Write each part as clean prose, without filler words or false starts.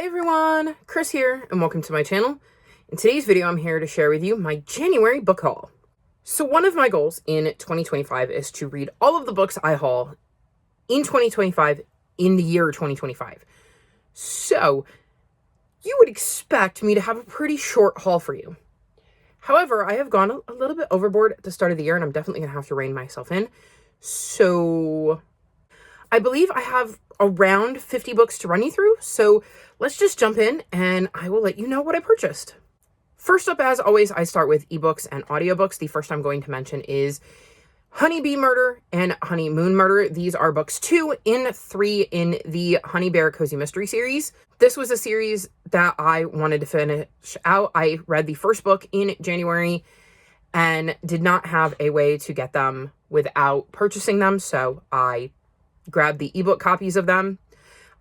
everyone, Chris here, and welcome to my channel. In today's video, I'm here to share with you my January book haul. So one of my goals in 2025 is to read all of the books I haul in 2025 in the year 2025. So you would expect me to have a pretty short haul for you. However, I have gone a little bit overboard at the start of the year, and I'm definitely going to have to rein myself in. So I believe I have around 50 books to run you through, so let's just jump in and I will let you know what I purchased. First up, as always, I start with ebooks and audiobooks. The first I'm going to mention is Honey Bee Murder and Honeymoon Murder. These are books 2 in 3 in the Honey Bear Cozy Mystery series. This was a series that I wanted to finish out. I read the first book in January and did not have a way to get them without purchasing them, so I grabbed the ebook copies of them.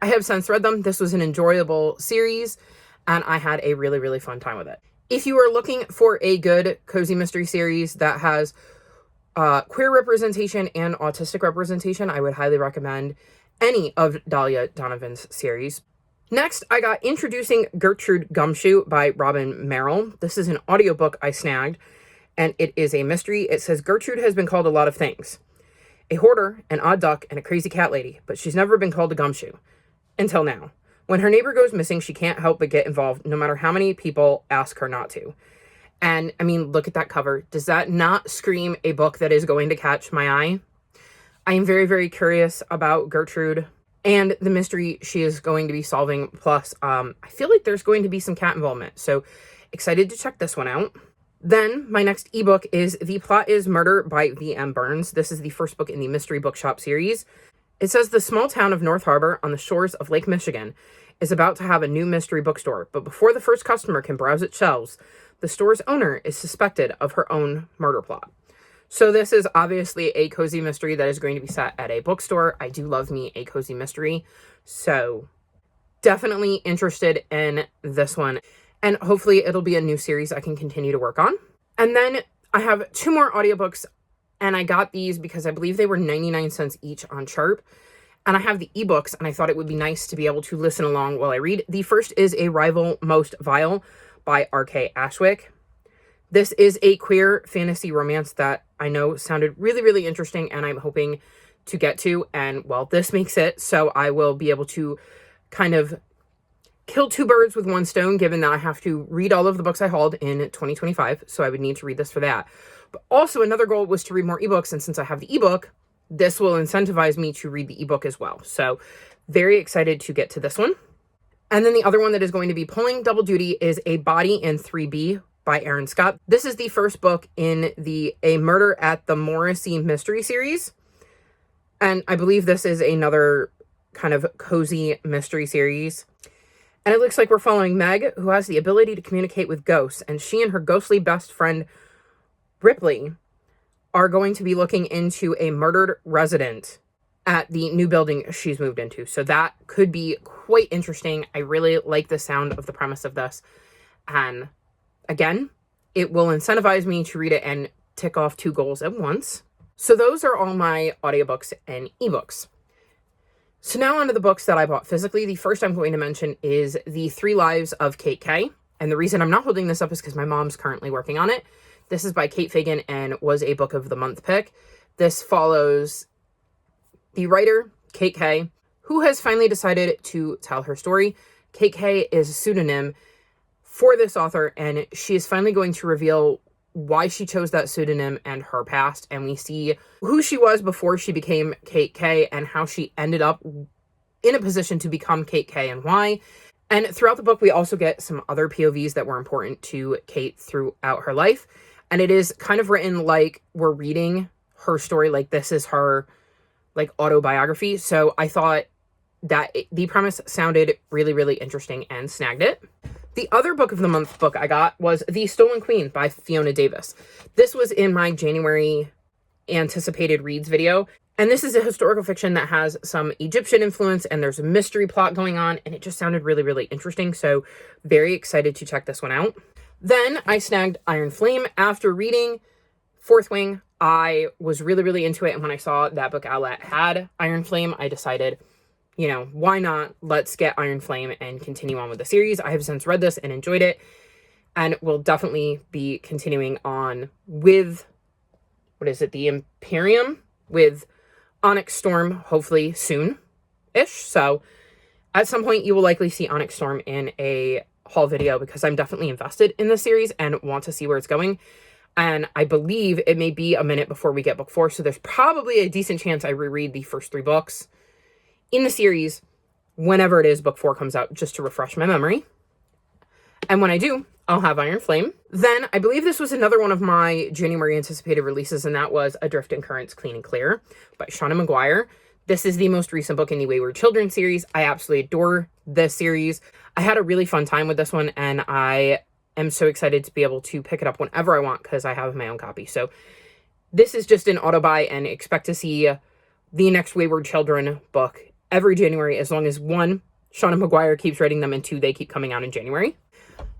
I have since read them. This was an enjoyable series, and I had a really, really fun time with it. If you are looking for a good cozy mystery series that has queer representation and autistic representation, I would highly recommend any of Dahlia Donovan's series. Next, I got Introducing Gertrude Gumshoe by Robin Merrill. This is an audiobook I snagged, and it is a mystery. It says, Gertrude has been called a lot of things. A hoarder, an odd duck, and a crazy cat lady, but she's never been called a gumshoe. Until now. When her neighbor goes missing, she can't help but get involved, no matter how many people ask her not to. And, I mean, look at that cover. Does that not scream a book that is going to catch my eye? I am very, very curious about Gertrude and the mystery she is going to be solving. Plus, I feel like there's going to be some cat involvement, so excited to check this one out. Then, my next ebook is The Plot is Murder by V.M. Burns. This is the first book in the Mystery Bookshop series. It says the small town of North Harbor on the shores of Lake Michigan is about to have a new mystery bookstore, but before the first customer can browse its shelves, the store's owner is suspected of her own murder plot. So this is obviously a cozy mystery that is going to be set at a bookstore. I do love me a cozy mystery, so definitely interested in this one. And hopefully it'll be a new series I can continue to work on. And then I have 2 more audiobooks, and I got these because I believe they were 99 cents each on Sharp. And I have the ebooks, and I thought it would be nice to be able to listen along while I read. The first is A Rival Most Vile by R.K. Ashwick. This is a queer fantasy romance that I know sounded really, really interesting, and I'm hoping to get to. And, well, this makes it, so I will be able to kind of kill 2 birds with 1 stone, given that I have to read all of the books I hauled in 2025, so I would need to read this for that. But also another goal was to read more ebooks, and since I have the ebook, this will incentivize me to read the ebook as well. So very excited to get to this one. And then the other one that is going to be pulling double duty is A Body in 3B by Aaron Scott. This is the first book in the A Murder at the Morrissey mystery series. And I believe this is another kind of cozy mystery series. And it looks like we're following Meg, who has the ability to communicate with ghosts, and she and her ghostly best friend, Ripley, are going to be looking into a murdered resident at the new building she's moved into. So that could be quite interesting. I really like the sound of the premise of this. And again, it will incentivize me to read it and tick off 2 goals at once. So those are all my audiobooks and ebooks. So now onto the books that I bought physically. The first I'm going to mention is The 3 Lives of Kate K. And the reason I'm not holding this up is because my mom's currently working on it. This is by Kate Fagan and was a book of the month pick. This follows the writer, Kate K, who has finally decided to tell her story. Kate K is a pseudonym for this author, and she is finally going to reveal why she chose that pseudonym and her past, and we see who she was before she became Kate K and how she ended up in a position to become Kate K and why. And throughout the book, we also get some other POVs that were important to Kate throughout her life, and it is kind of written like we're reading her story, like this is her like autobiography. So I thought that the premise sounded really, really interesting and snagged it. The other book of the month book I got was The Stolen Queen by Fiona Davis. This was in my January anticipated reads video. And this is a historical fiction that has some Egyptian influence, and there's a mystery plot going on, and it just sounded really, really interesting. So very excited to check this one out. Then I snagged Iron Flame. After reading Fourth Wing, I was really, really into it. And when I saw that Book Outlet had Iron Flame, I decided you know, why not? Let's get Iron Flame and continue on with the series. I have since read this and enjoyed it, and will definitely be continuing on with, what is it, the Imperium, with Onyx Storm, hopefully soon-ish. So at some point you will likely see Onyx Storm in a haul video, because I'm definitely invested in the series and want to see where it's going. And I believe it may be a minute before we get book 4, so there's probably a decent chance I reread the first 3 books in the series whenever it is book 4 comes out, just to refresh my memory. And when I do, I'll have Iron Flame. Then I believe this was another one of my January anticipated releases, and that was Adrift in Currents Clean and Clear by Seanan McGuire. This is the most recent book in the Wayward Children series. I absolutely adore this series. I had a really fun time with this one, and I am so excited to be able to pick it up whenever I want, because I have my own copy. So this is just an auto buy, and expect to see the next Wayward Children book every January, as long as 1, Seanan McGuire keeps writing them, and 2, they keep coming out in January.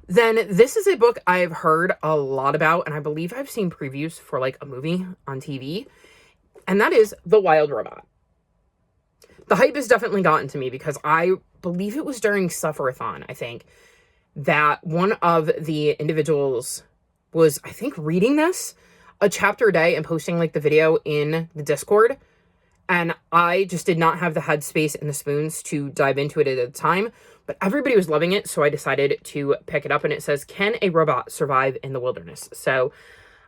Then this is a book I've heard a lot about, and I believe I've seen previews for like a movie on TV, and that is The Wild Robot. The hype has definitely gotten to me, because I believe it was during Suffer-a-thon, I think, that one of the individuals was, I think, reading this a chapter a day and posting like the video in the Discord. And I just did not have the headspace and the spoons to dive into it at the time, but everybody was loving it. So I decided to pick it up, and it says, "Can a robot survive in the wilderness?" So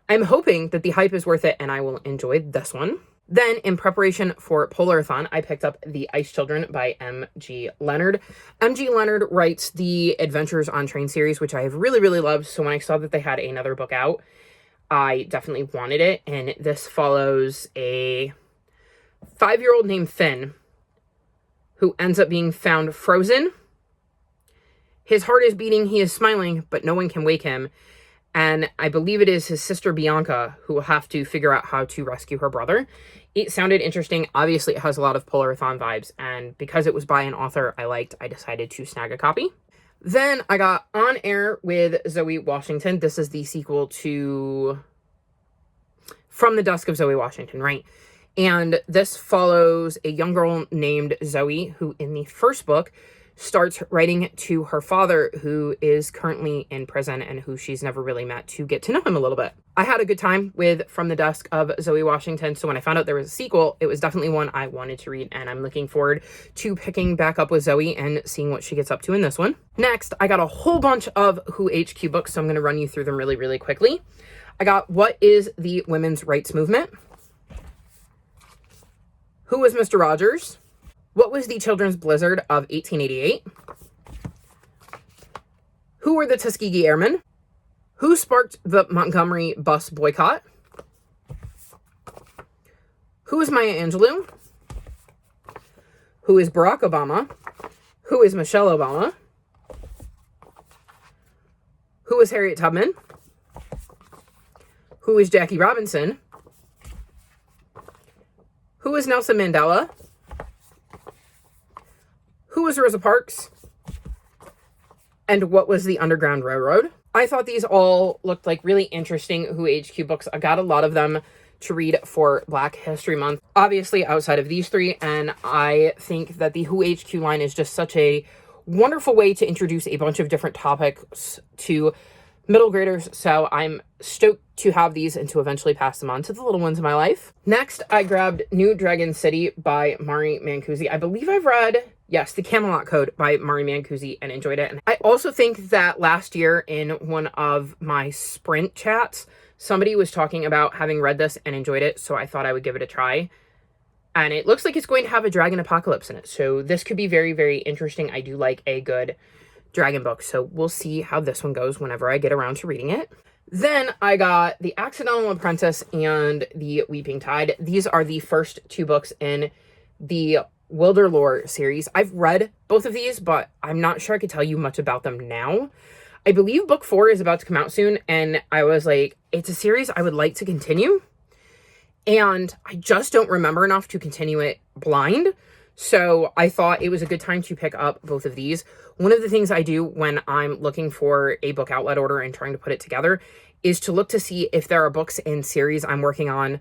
I'm hoping that the hype is worth it and I will enjoy this one. Then, in preparation for Polarathon, I picked up The Ice Children by M.G. Leonard. M.G. Leonard writes the Adventures on Train series, which I have really, really loved. So when I saw that they had another book out, I definitely wanted it. And this follows a 5-year-old named Finn, who ends up being found frozen. His heart is beating, he is smiling, but no one can wake him. And I believe it is his sister Bianca who will have to figure out how to rescue her brother. It sounded interesting. Obviously, it has a lot of Polarathon vibes, and because it was by an author I liked, I decided to snag a copy. Then I got On Air with Zoe Washington. This is the sequel to From the Dusk of Zoe Washington, right? And this follows a young girl named Zoe, who in the first book starts writing to her father, who is currently in prison and who she's never really met, to get to know him a little bit. I had a good time with From the Dusk of Zoe Washington, so when I found out there was a sequel, it was definitely one I wanted to read, and I'm looking forward to picking back up with Zoe and seeing what she gets up to in this one. Next, I got a whole bunch of Who HQ books, so I'm going to run you through them really, really quickly. I got What is the Women's Rights Movement? Who was Mr. Rogers? What was the Children's Blizzard of 1888? Who were the Tuskegee Airmen? Who sparked the Montgomery bus boycott? Who is Maya Angelou? Who is Barack Obama? Who is Michelle Obama? Who is Harriet Tubman? Who is Jackie Robinson? Who is Nelson Mandela? Who was Rosa Parks? And what was the Underground Railroad? I thought these all looked like really interesting Who HQ books. I got a lot of them to read for Black History Month, obviously outside of these 3, and I think that the Who HQ line is just such a wonderful way to introduce a bunch of different topics to middle graders, so I'm stoked to have these and to eventually pass them on to the little ones in my life. Next, I grabbed New Dragon City by Mari Mancusi. I believe I've read, yes, The Camelot Code by Mari Mancusi and enjoyed it. And I also think that last year in one of my sprint chats, somebody was talking about having read this and enjoyed it, so I thought I would give it a try. And it looks like it's going to have a dragon apocalypse in it, so this could be very, very interesting. I do like a good dragon book, so we'll see how this one goes whenever I get around to reading it. Then I got The Accidental Apprentice and The Weeping Tide. These are the first 2 books in the Wilderlore series. I've read both of these, but I'm not sure I could tell you much about them now. I believe book 4 is about to come out soon, and I was like, it's a series I would like to continue, and I just don't remember enough to continue it blind. So I thought it was a good time to pick up both of these. One of the things I do when I'm looking for a book outlet order and trying to put it together is to look to see if there are books in series I'm working on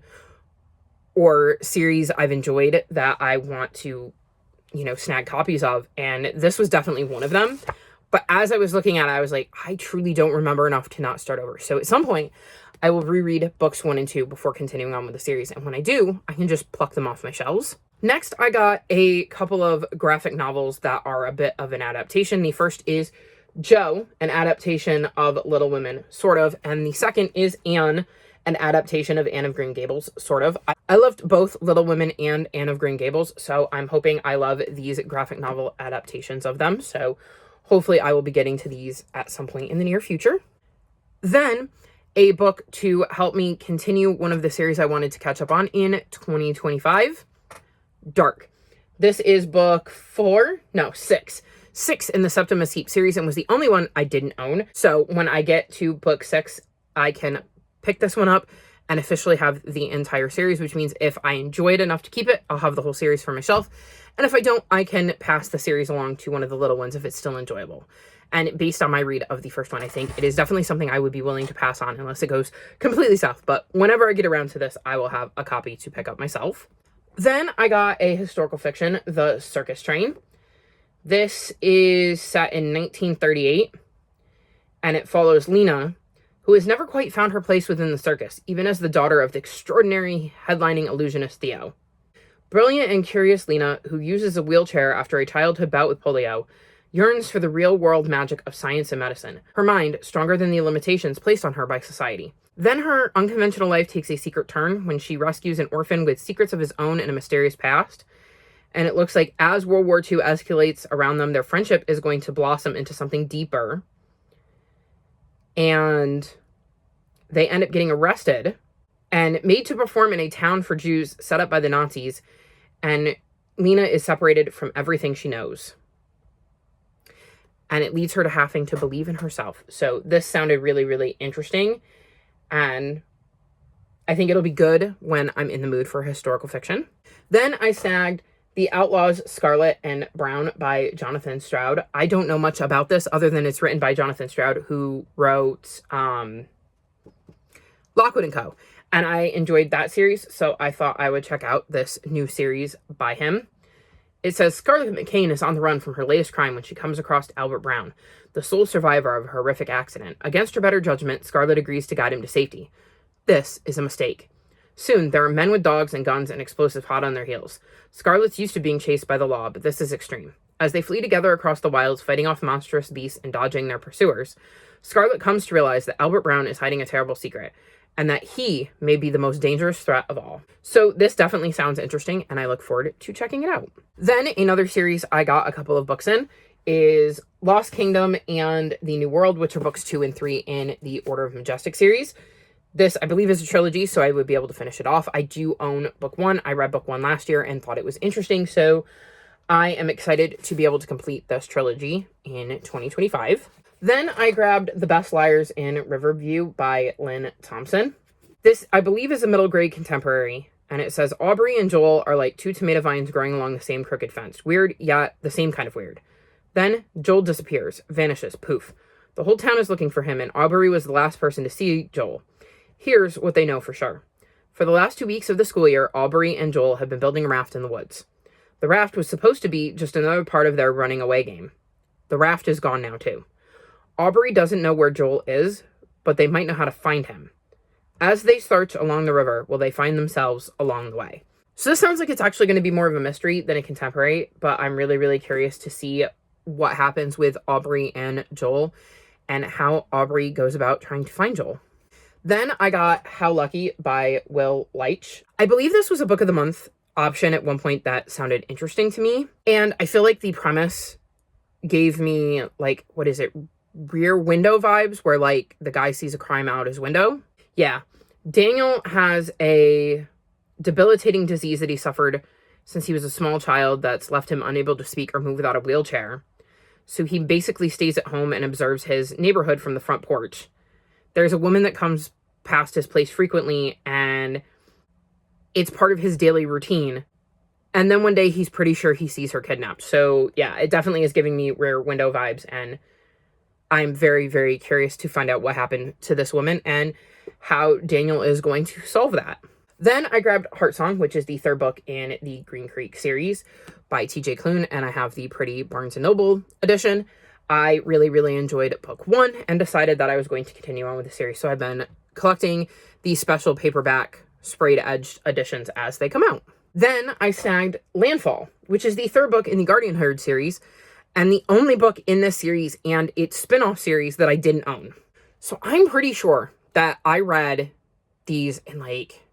or series I've enjoyed that I want to snag copies of, and this was definitely one of them. But as I was looking at it, I was like, I truly don't remember enough to not start over. So at some point, I will reread books 1 and 2 before continuing on with the series. And when I do, I can just pluck them off my shelves. Next, I got a couple of graphic novels that are a bit of an adaptation. The first is Jo, an adaptation of Little Women, sort of. And the second is Anne, an adaptation of Anne of Green Gables, sort of. I loved both Little Women and Anne of Green Gables, so I'm hoping I love these graphic novel adaptations of them. So hopefully I will be getting to these at some point in the near future. Then a book to help me continue one of the series I wanted to catch up on in 2025, Dark. This is book 6 in the Septimus Heap series, and was the only one I didn't own. So when I get to book 6, I can pick this one up and officially have the entire series, which means if I enjoy it enough to keep it, I'll have the whole series for myself. And if I don't, I can pass the series along to one of the little ones if it's still enjoyable. And based on my read of the first one, I think it is definitely something I would be willing to pass on unless it goes completely south. But whenever I get around to this, I will have a copy to pick up myself. Then I got a historical fiction, The Circus Train. This is set in 1938, and it follows Lena, who has never quite found her place within the circus, even as the daughter of the extraordinary headlining illusionist Theo. Brilliant and curious Lena, who uses a wheelchair after a childhood bout with polio, yearns for the real-world magic of science and medicine, her mind stronger than the limitations placed on her by society. Then her unconventional life takes a secret turn when she rescues an orphan with secrets of his own and a mysterious past. And it looks like as World War II escalates around them, their friendship is going to blossom into something deeper. And they end up getting arrested and made to perform in a town for Jews set up by the Nazis. And Lena is separated from everything she knows. And it leads her to having to believe in herself. So this sounded really, really interesting. And I think it'll be good when I'm in the mood for historical fiction. Then I snagged The Outlaws, Scarlet and Brown by Jonathan Stroud. I don't know much about this other than it's written by Jonathan Stroud, who wrote Lockwood & Co. And I enjoyed that series, so I thought I would check out this new series by him. It says, Scarlett McCain is on the run from her latest crime when she comes across Albert Brown, the sole survivor of a horrific accident. Against her better judgment, Scarlett agrees to guide him to safety. This is a mistake. Soon, there are men with dogs and guns and explosives hot on their heels. Scarlett's used to being chased by the law, but this is extreme. As they flee together across the wilds, fighting off monstrous beasts and dodging their pursuers, Scarlett comes to realize that Albert Brown is hiding a terrible secret, and that he may be the most dangerous threat of all. So this definitely sounds interesting, and I look forward to checking it out. Then another series I got a couple of books in is Lost Kingdom and The New World, which are books 2 and 3 in the Order of Majestic series. This, I believe, is a trilogy, so I would be able to finish it off. I do own book 1. I read book 1 last year and thought it was interesting, so I am excited to be able to complete this trilogy in 2025. Then I grabbed The Best Liars in Riverview by Lynn Thompson. This, I believe, is a middle grade contemporary, and it says, Aubrey and Joel are like two tomato vines growing along the same crooked fence. Weird, yet the same kind of weird. Then Joel disappears, vanishes, poof. The whole town is looking for him, and Aubrey was the last person to see Joel. Here's what they know for sure. For the last 2 weeks of the school year, Aubrey and Joel have been building a raft in the woods. The raft was supposed to be just another part of their running away game. The raft is gone now, too. Aubrey doesn't know where Joel is, but they might know how to find him. As they search along the river, will they find themselves along the way? So this sounds like it's actually going to be more of a mystery than a contemporary, but I'm really, really curious to see what happens with Aubrey and Joel and how Aubrey goes about trying to find Joel. Then I got How Lucky by Will Leitch. I believe this was a book of the month option at one point that sounded interesting to me. And I feel like the premise gave me, like, what is it? Rear Window vibes, where, like, the guy sees a crime out his window. Yeah. Daniel has a debilitating disease that he suffered since he was a small child that's left him unable to speak or move without a wheelchair. So he basically stays at home and observes his neighborhood from the front porch. There's a woman that comes past his place frequently, and it's part of his daily routine. And then one day he's pretty sure he sees her kidnapped. So yeah, it definitely is giving me Rear Window vibes, and I'm very, very curious to find out what happened to this woman and how Daniel is going to solve that. Then I grabbed Heartsong, which is the third book in the Green Creek series by TJ Klune, and I have the pretty Barnes & Noble edition. I really, really enjoyed book 1 and decided that I was going to continue on with the series. So I've been collecting these special paperback sprayed edged editions as they come out. Then I snagged Landfall, which is the third book in the Guardianhood series and the only book in this series and its spin-off series that I didn't own. So I'm pretty sure that I read these in like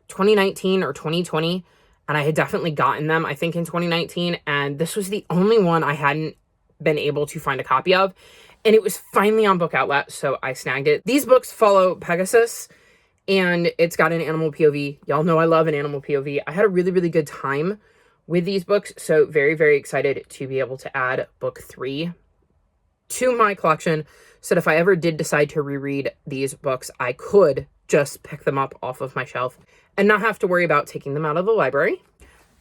2019 or 2020, and I had definitely gotten them, I think, in 2019, and this was the only one I hadn't been able to find a copy of, and it was finally on Book Outlet, so I snagged it. These books follow Pegasus, and it's got an animal POV. Y'all know I love an animal POV. I had a really, really good time with these books, so very, very excited to be able to add book 3 to my collection, so that if I ever did decide to reread these books, I could just pick them up off of my shelf and not have to worry about taking them out of the library.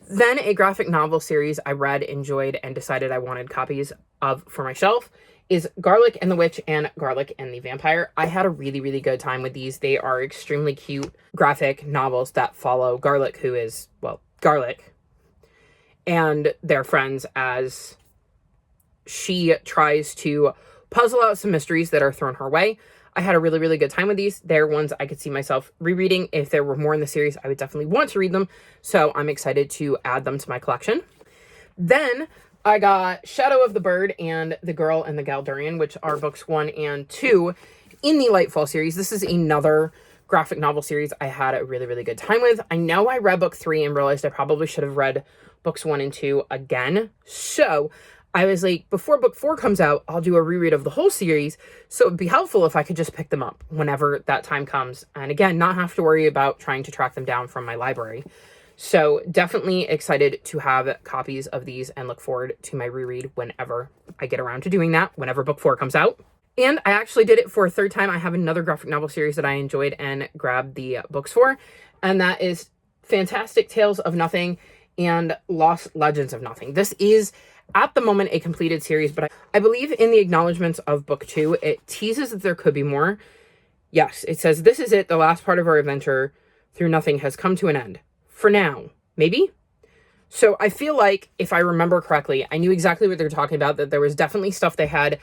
Then a graphic novel series I read, enjoyed, and decided I wanted copies of for my shelf is Garlic and the Witch and Garlic and the Vampire. I had a really, really good time with these. They are extremely cute graphic novels that follow Garlic, who is, well, Garlic, and their friends as she tries to puzzle out some mysteries that are thrown her way. I had a really, really good time with these. They're ones I could see myself rereading. If there were more in the series, I would definitely want to read them. So I'm excited to add them to my collection. Then I got Shadow of the Bird and The Girl and the Galdurian, which are books 1 and 2 in the Lightfall series. This is another graphic novel series I had a really, really good time with. I know I read book 3 and realized I probably should have read books 1 and 2 again. So I was like, before book 4 comes out, I'll do a reread of the whole series. So it'd be helpful if I could just pick them up whenever that time comes. And again, not have to worry about trying to track them down from my library. So definitely excited to have copies of these and look forward to my reread whenever I get around to doing that, whenever book 4 comes out. And I actually did it for a third time. I have another graphic novel series that I enjoyed and grabbed the books for. And that is Fantastic Tales of Nothing and Lost Legends of Nothing. This is at the moment a completed series, but I believe in the acknowledgments of book 2, it teases that there could be more. Yes, it says, "This is it. The last part of our adventure through nothing has come to an end. For now." Maybe? So I feel like, if I remember correctly, I knew exactly what they're talking about, that there was definitely stuff they had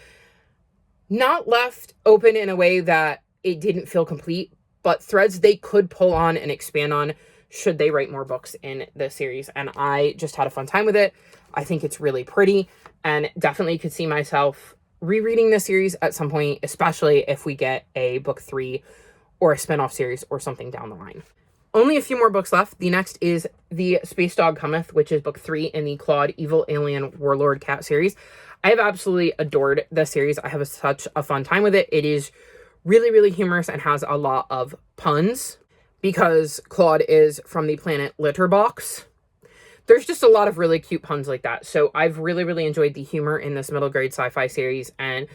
not left open in a way that it didn't feel complete, but threads they could pull on and expand on should they write more books in the series. And I just had a fun time with it. I think it's really pretty and definitely could see myself rereading this series at some point, especially if we get a book 3 or a spinoff series or something down the line. Only a few more books left. The next is The Space Dog Cometh, which is book 3 in the Claude Evil Alien Warlord Cat series. I have absolutely adored this series. I have such a fun time with it. It is really, really humorous and has a lot of puns because Claude is from the planet Litterbox. There's just a lot of really cute puns like that. So I've really, really enjoyed the humor in this middle grade sci-fi series, and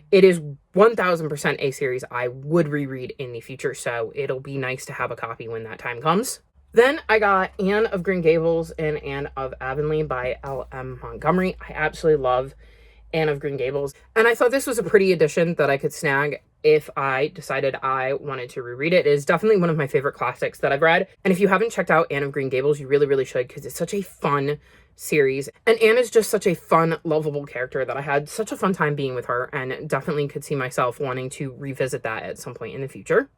it is 1000% a series I would reread in the future. So it'll be nice to have a copy when that time comes. Then I got Anne of Green Gables and Anne of Avonlea by L.M. Montgomery. I absolutely love Anne of Green Gables, and I thought this was a pretty edition that I could snag if I decided I wanted to reread it. It is definitely one of my favorite classics that I've read, and if you haven't checked out Anne of Green Gables, you really, really should, because it's such a fun series, and Anne is just such a fun, lovable character that I had such a fun time being with her, and definitely could see myself wanting to revisit that at some point in the future.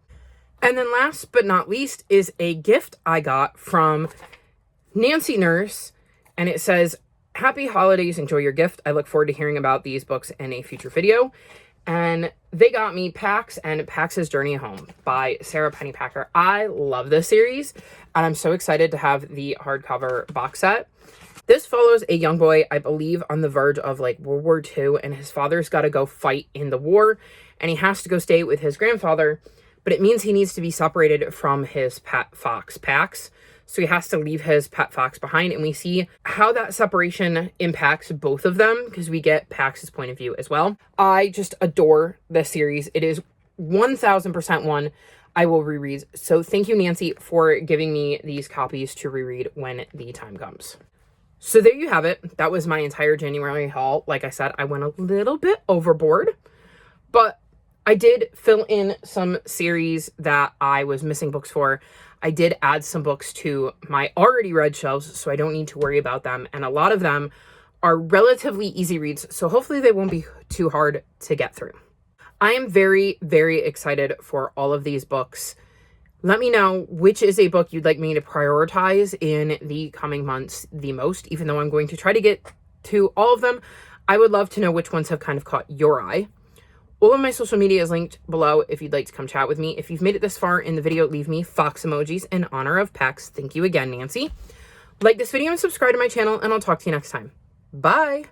And then last but not least is a gift I got from Nancy Nurse, and it says, "Happy holidays, enjoy your gift. I look forward to hearing about these books in a future video." And they got me Pax and Pax's Journey Home by Sarah Pennypacker. I love this series, and I'm so excited to have the hardcover box set. This follows a young boy, I believe, on the verge of like World War II, and his father's got to go fight in the war, and he has to go stay with his grandfather, but it means he needs to be separated from his pet fox, Pax. So he has to leave his pet fox behind, and we see how that separation impacts both of them because we get Pax's point of view as well. I just adore this series. It is 1000% one I will reread. So thank you, Nancy, for giving me these copies to reread when the time comes. So there you have it. That was my entire January haul. Like I said, I went a little bit overboard, but I did fill in some series that I was missing books for. I did add some books to my already read shelves, so I don't need to worry about them. And a lot of them are relatively easy reads, so hopefully they won't be too hard to get through. I am very, very excited for all of these books. Let me know which is a book you'd like me to prioritize in the coming months the most, even though I'm going to try to get to all of them. I would love to know which ones have kind of caught your eye. All of my social media is linked below if you'd like to come chat with me. If you've made it this far in the video, leave me fox emojis in honor of PAX. Thank you again, Nancy. Like this video and subscribe to my channel, and I'll talk to you next time. Bye!